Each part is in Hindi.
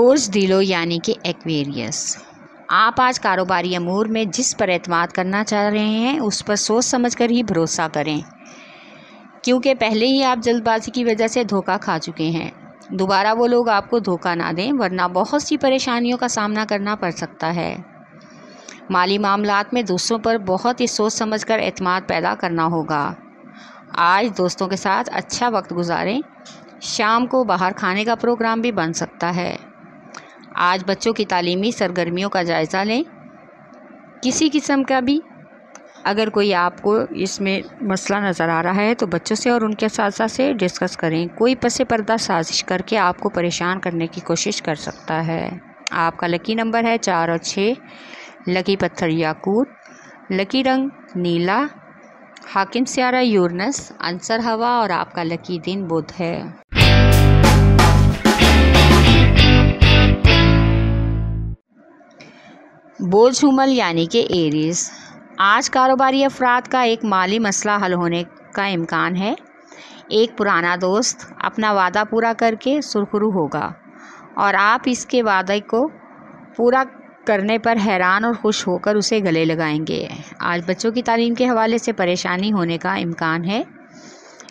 बोझ दिलो यानी कि एक्वेरियस। आप आज कारोबारी अमूर में जिस पर एतमाद करना चाह रहे हैं उस पर सोच समझ कर ही भरोसा करें, क्योंकि पहले ही आप जल्दबाजी की वजह से धोखा खा चुके हैं। दोबारा वो लोग आपको धोखा ना दें, वरना बहुत सी परेशानियों का सामना करना पड़ सकता है। माली मामलात में दूसरों पर बहुत ही सोच समझ कर एतमाद पैदा करना होगा। आज दोस्तों के साथ अच्छा वक्त गुजारें। शाम को बाहर खाने का प्रोग्राम भी बन सकता है। आज बच्चों की तालीमी सरगर्मियों का जायज़ा लें। किसी किस्म का भी अगर कोई आपको इसमें मसला नज़र आ रहा है तो बच्चों से और उनके साथ से डिस्कस करें। कोई पसे पर्दा साजिश करके आपको परेशान करने की कोशिश कर सकता है। आपका लकी नंबर है 4 और 6। लकी पत्थर याकूत, लकी रंग नीला, हाकिम सियारा यूरनस, आंसर हवा और आपका लकी दिन बुध है। बोझ हुमल यानी कि एरीज। आज कारोबारी अफराद का एक माली मसला हल होने का इम्कान है। एक पुराना दोस्त अपना वादा पूरा करके सुरखरू होगा और आप इसके वादे को पूरा करने पर हैरान और खुश होकर उसे गले लगाएंगे। आज बच्चों की तालीम के हवाले से परेशानी होने का इम्कान है,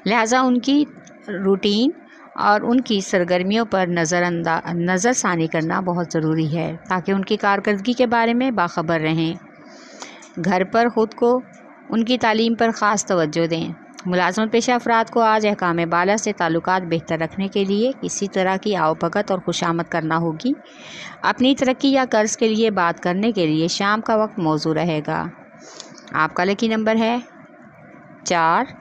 लिहाजा उनकी रूटीन और उनकी सरगर्मियों पर नज़रसानी करना बहुत ज़रूरी है ताकि उनकी कारकर्दगी के बारे में बाखबर रहें। घर पर ख़ुद को उनकी तालीम पर ख़ास तवज्जो दें। मुलाज़मत पेशा अफराद को आज अहकाम बाला से ताल्लुकात बेहतर रखने के लिए किसी तरह की आवभगत और खुशामद करना होगी। अपनी तरक्की या कर्ज़ के लिए बात करने के लिए शाम का वक्त मौजू रहेगा। आपका लकी नंबर है 4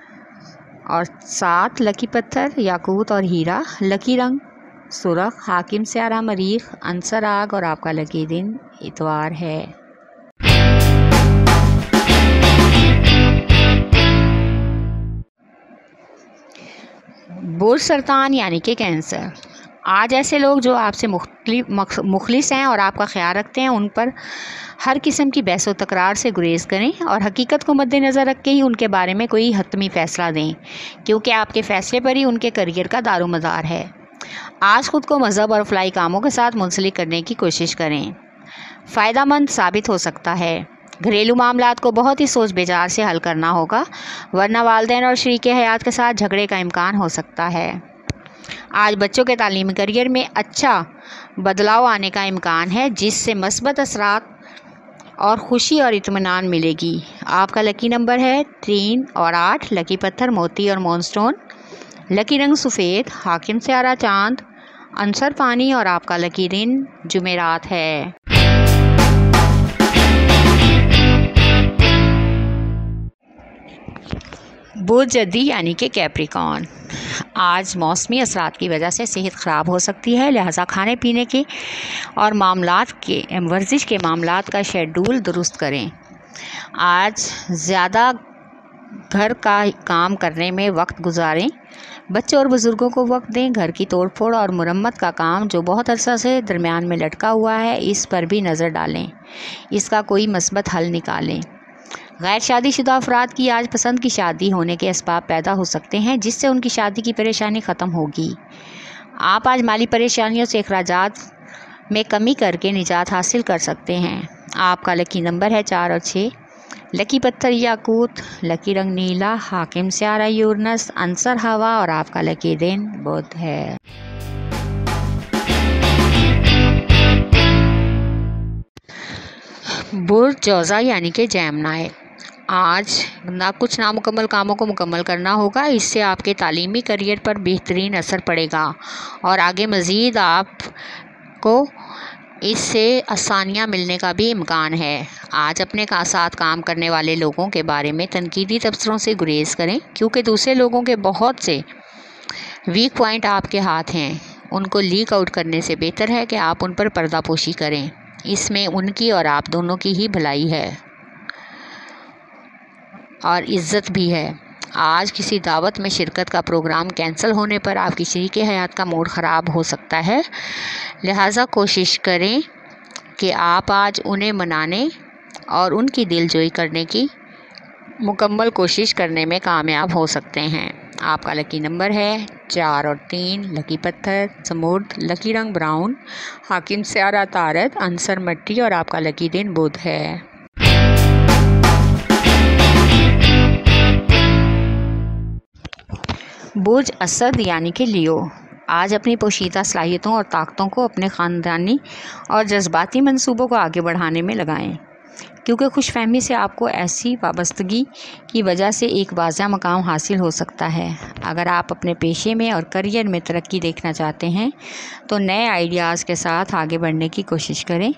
और 7। लकी पत्थर याकूत और हीरा, लकी रंग सुरख, हाकिम सियारा मरीख, आंसर आग और आपका लकी दिन इतवार है। बोझ सरतान यानी कि कैंसर। आज ऐसे लोग जो आपसे मुखलिस हैं और आपका ख्याल रखते हैं, उन पर हर किस्म की बहस व तकरार से गुरेज करें और हकीकत को मद्देनज़र रख के ही उनके बारे में कोई हतमी फ़ैसला दें, क्योंकि आपके फ़ैसले पर ही उनके करियर का दारोमदार है। आज ख़ुद को मज़हब और फलाई कामों के साथ मुंसलिक करने की कोशिश करें, फ़ायदेमंद साबित हो सकता है। घरेलू मामलात को बहुत ही सोच विचार से हल करना होगा, वरना वालिदैन और शरीके हयात के साथ झगड़े का इम्कान हो सकता है। आज बच्चों के तालीमी करियर में अच्छा बदलाव आने का इम्कान है, जिससे मस्बत असरात और खुशी और इत्मीनान मिलेगी। आपका लकी नंबर है 3 और 8। लकी पत्थर मोती और मोनस्टोन, लकी रंग सफ़ेद, हाकिम सियारा चांद, आंसर पानी और आपका लकी दिन जुमेरात है। बोझ जद्दी यानी कि कैप्रिकॉन। आज मौसमी असरात की वजह से सेहत ख़राब हो सकती है, लिहाजा खाने पीने के और वर्जिश के मामलात का शेड्यूल दुरुस्त करें। आज ज़्यादा घर का काम करने में वक्त गुजारें। बच्चों और बुज़ुर्गों को वक्त दें। घर की तोड़ फोड़ और मुरम्मत का काम जो बहुत अरसा से दरमियान में लटका हुआ है, इस पर भी नज़र डालें, इसका कोई मस्बत हल निकालें। गैर शादीशुदा अफराद की आज पसंद की शादी होने के असबाब पैदा हो सकते हैं, जिससे उनकी शादी की परेशानी ख़त्म होगी। आप आज माली परेशानियों से अखराजात में कमी करके निजात हासिल कर सकते हैं। आपका लकी नंबर है 4 और 6। लकी पत्थर याकूत, लकी रंग नीला, हाकिम सियारा यूरनस, आंसर हवा और आपका लकी दिन बुध है। बुध जौज़ा यानी कि जैमनाई। आज कुछ नामुकम्मल कामों को मुकम्मल करना होगा, इससे आपके तालीमी करियर पर बेहतरीन असर पड़ेगा और आगे मज़ीद आपको इससे आसानियाँ मिलने का भी इम्कान है। आज अपने साथ काम करने वाले लोगों के बारे में तनकीदी तबसरों से गुरेज करें, क्योंकि दूसरे लोगों के बहुत से वीक पॉइंट आपके हाथ हैं। उनको लीक आउट करने से बेहतर है कि आप उन पर पर्दापोशी करें। इसमें उनकी और आप दोनों की ही भलाई है और इज़्ज़त भी है। आज किसी दावत में शिरकत का प्रोग्राम कैंसिल होने पर आपकी शरीके हयात का मूड ख़राब हो सकता है, लिहाजा कोशिश करें कि आप आज उन्हें मनाने और उनकी दिलजोई करने की मुकम्मल कोशिश करने में कामयाब हो सकते हैं। आपका लकी नंबर है 4 और 3, लकी पत्थर समूर्ध, लकी रंग ब्राउन, हाकिम स्यारा तारत, आंसर मट्टी और आपका लकी दिन बुध है। बुर्ज असद यानी कि लियो, आज अपनी पोशीदा सलाहियतों और ताकतों को अपने ख़ानदानी और जज्बाती मंसूबों को आगे बढ़ाने में लगाएं, क्योंकि खुशफहमी से आपको ऐसी वाबस्तगी की वजह से एक वाज़ा मकाम हासिल हो सकता है। अगर आप अपने पेशे में और करियर में तरक्की देखना चाहते हैं तो नए आइडियाज़ के साथ आगे बढ़ने की कोशिश करें,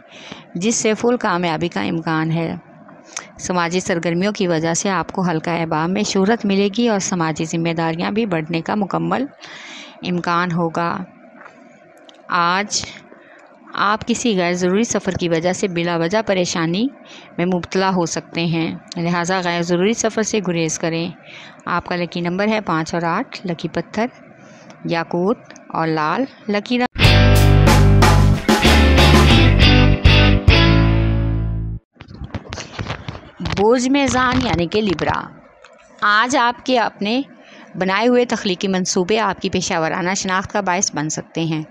जिससे फुल कामयाबी का इम्कान है। समाजी सरगर्मियों की वजह से आपको हल्का अहबाब में शोहरत मिलेगी और समाजी जिम्मेदारियां भी बढ़ने का मुकम्मल इम्कान होगा। आज आप किसी गैर ज़रूरी सफ़र की वजह से बिला वजह परेशानी में मुब्तला हो सकते हैं, लिहाजा गैर ज़रूरी सफ़र से गुरेज करें। आपका लकी नंबर है 5 और 8, लकी पत्थर याकूत और लाल, लकी रंग बुर्ज मेज़ान यानी कि लिब्रा, आज आपके अपने बनाए हुए तख्लीकी मंसूबे आपकी पेशावराना शनाख्त का बायस बन सकते हैं।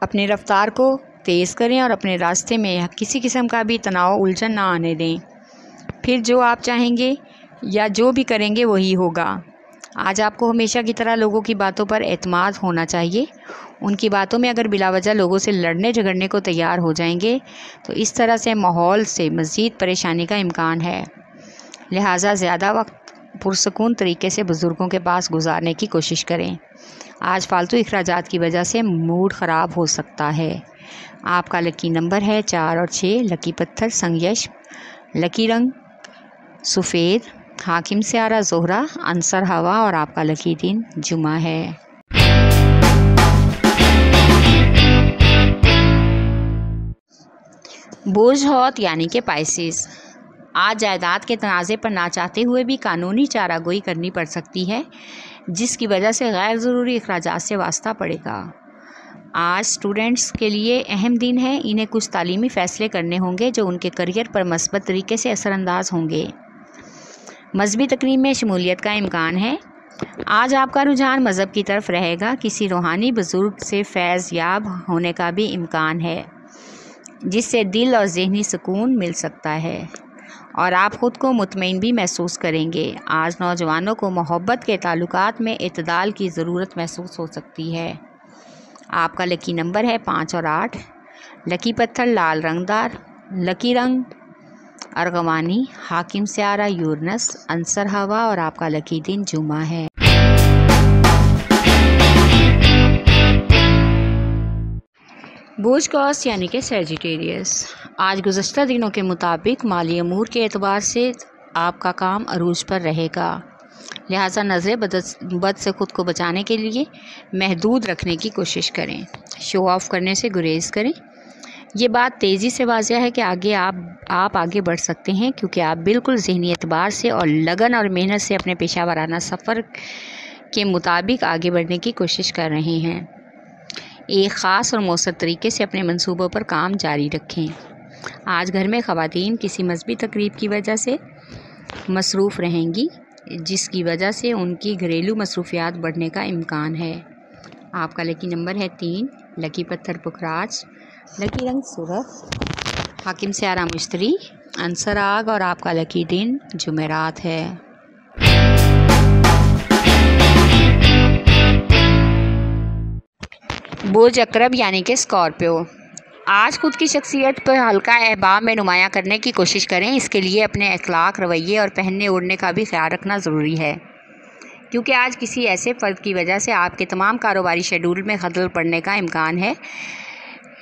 अपनी रफ्तार को तेज़ करें और अपने रास्ते में किसी किस्म का भी तनाव उलझन ना आने दें, फिर जो आप चाहेंगे या जो भी करेंगे वही होगा। आज आपको हमेशा की तरह लोगों की बातों पर एतमाद होना चाहिए। उनकी बातों में अगर बिलावजह लोगों से लड़ने झगड़ने को तैयार हो जाएंगे तो इस तरह से माहौल से मज़ीद परेशानी का इम्कान है, लिहाजा ज़्यादा वक्त पुरसकून तरीके से बुज़ुर्गों के पास गुजारने की कोशिश करें। आज फालतू अखराजात की वजह से मूड ख़राब हो सकता है। आपका लकी नंबर है 4 और 6, लकी पत्थर संगयश, लकी रंग सफ़ेद, हाकिम स्यारा ज़ोहरा, आंसर हवा और आपका लकी दिन जुमा है। बुर्ज हौत यानी कि पाइसिस, आज जायदाद के तनाज़े पर ना चाहते हुए भी कानूनी चारागोई करनी पड़ सकती है, जिसकी वजह से गैर ज़रूरी अखराजात से वास्ता पड़ेगा। आज स्टूडेंट्स के लिए अहम दिन है। इन्हें कुछ तालीमी फ़ैसले करने होंगे जो उनके करियर पर मस्बत तरीके से असरअंदाज होंगे। मजहबी तकरीब में शमूलियत का इम्कान है। आज आपका रुझान मज़हब की तरफ रहेगा। किसी रूहानी बुज़ुर्ग से फैज़ याब होने का भी इम्कान है, जिससे दिल और ज़हनी सुकून मिल सकता है और आप ख़ुद को मुतमईन भी महसूस करेंगे। आज नौजवानों को मोहब्बत के ताल्लुकात में इत्दाल की ज़रूरत महसूस हो सकती है। आपका लकी नंबर है 5 और 8, लकी पत्थर लाल रंगदार, लकी रंग अर्गवानी, हाकिम स्यारा यूरनस, आंसर हवा और आपका लकी दिन जुमा है। बुर्ज कौस यानी कि सैजिटेरियस, आज गुज़श्ता दिनों के मुताबिक माली अमूर के एतबार से आपका काम अरूज पर रहेगा, लिहाजा नज़र बद से ख़ुद को बचाने के लिए महदूद रखने की कोशिश करें। शो ऑफ करने से गुरेज करें। ये बात तेज़ी से वाज़िया है कि आगे आप आगे बढ़ सकते हैं, क्योंकि आप बिल्कुल ज़हनी एतबार से और लगन और मेहनत से अपने पेशावराना सफ़र के मुताबिक आगे बढ़ने की कोशिश कर रहे हैं। एक ख़ास और मौसर तरीके से अपने मंसूबों पर काम जारी रखें। आज घर में ख़वातीन किसी मजहबी तकरीब की वजह से मसरूफ़ रहेंगी, जिसकी वजह से उनकी घरेलू मसरूफियात बढ़ने का इम्कान है। आपका लकी नंबर है 3, लकी पत्थर पुखराज, लकी रंग सुरख, हाकिम स्यारा मुश्तरी, आंसर आग और आपका लकी दिन जुमेरात है। बुर्ज अकरब यानी कि स्कॉर्पियो, आज खुद की शख्सियत पर हल्का अहबाब में नुमायाँ करने की कोशिश करें। इसके लिए अपने अखलाक, रवैये और पहनने ओढ़ने का भी ख्याल रखना ज़रूरी है, क्योंकि आज किसी ऐसे फ़र्द की वजह से आपके तमाम कारोबारी शेड्यूल में खलल पड़ने का इम्कान है,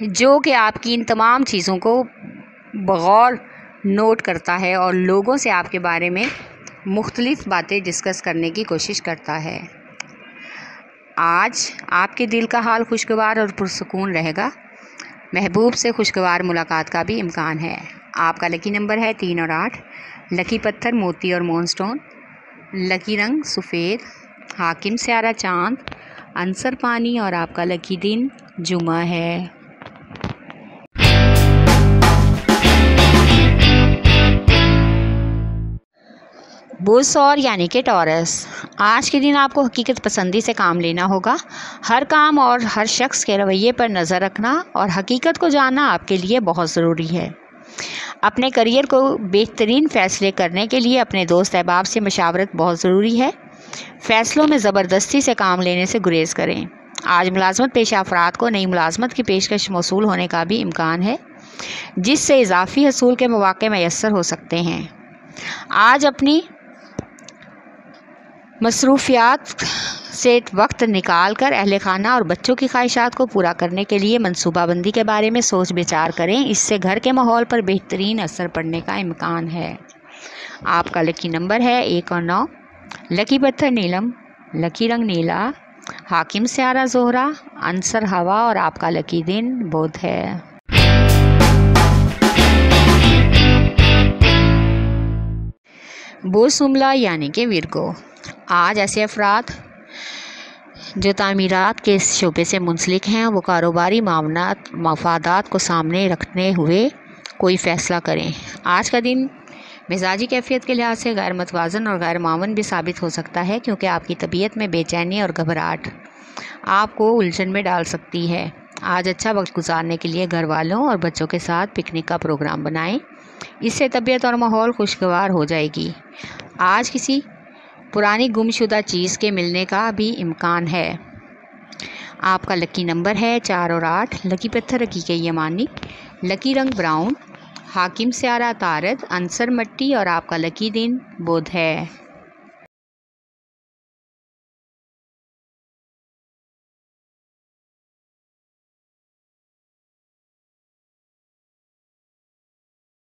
जो कि आपकी इन तमाम चीज़ों को बगौर नोट करता है और लोगों से आपके बारे में मुख्तलिफ़ बातें डिस्कस करने की कोशिश करता है। आज आपके दिल का हाल खुशगवार और पुरसुकून रहेगा। महबूब से खुशगवार मुलाकात का भी इम्कान है। आपका लकी नंबर है 3 और 8, लकी पत्थर मोती और मोनस्टोन, लकी रंग सफ़ेद, हाकिम स्यारा चाँद, आंसर पानी और आपका लकी दिन जुमा है। बुध और यानी कि टॉरस, आज के दिन आपको हकीकत पसंदी से काम लेना होगा। हर काम और हर शख्स के रवैये पर नज़र रखना और हकीकत को जानना आपके लिए बहुत ज़रूरी है। अपने करियर को बेहतरीन फ़ैसले करने के लिए अपने दोस्त अहबाब से मशावरत बहुत ज़रूरी है। फ़ैसलों में ज़बरदस्ती से काम लेने से गुरेज करें। आज मुलाजमत पेशा अफराद को नई मुलाजमत की पेशकश मौसूल होने का भी इम्कान है, जिससे इजाफी हसूल के मौके मैसर हो सकते हैं। आज अपनी मसरूफियात से वक्त निकाल कर अहले खाना और बच्चों की ख्वाहिशात को पूरा करने के लिए मनसूबाबंदी के बारे में सोच विचार करें। इससे घर के माहौल पर बेहतरीन असर पड़ने का इम्कान है। आपका लकी नंबर है 1 और 9। लकी पत्थर नीलम, लकी रंग नीला, हाकिम स्यारा ज़ोहरा, अंसर हवा और आपका लकी दिन बुध है। बुध सुमला यानी कि विरगो, आज ऐसे अफराद जो तामीरात के शोबे से मुंसलिक हैं वो कारोबारी मफादात को सामने रखते हुए कोई फ़ैसला करें। आज का दिन मिजाजी कैफियत के लिहाज से गैर मतवाज़न और गैर मामून भी साबित हो सकता है, क्योंकि आपकी तबीयत में बेचैनी और घबराहट आपको उलझन में डाल सकती है। आज अच्छा वक्त गुजारने के लिए घर वालों और बच्चों के साथ पिकनिक का प्रोग्राम बनाएं। इससे तबीयत और माहौल खुशगवार हो जाएगी। आज किसी पुरानी गुमशुदा चीज़ के मिलने का भी इम्कान है। आपका लकी नंबर है 4 और 8। लकी पत्थर हकीके यमानी, लकी रंग ब्राउन, हाकिम स्यारा तारद, अंसर मट्टी और आपका लकी दिन बुध है।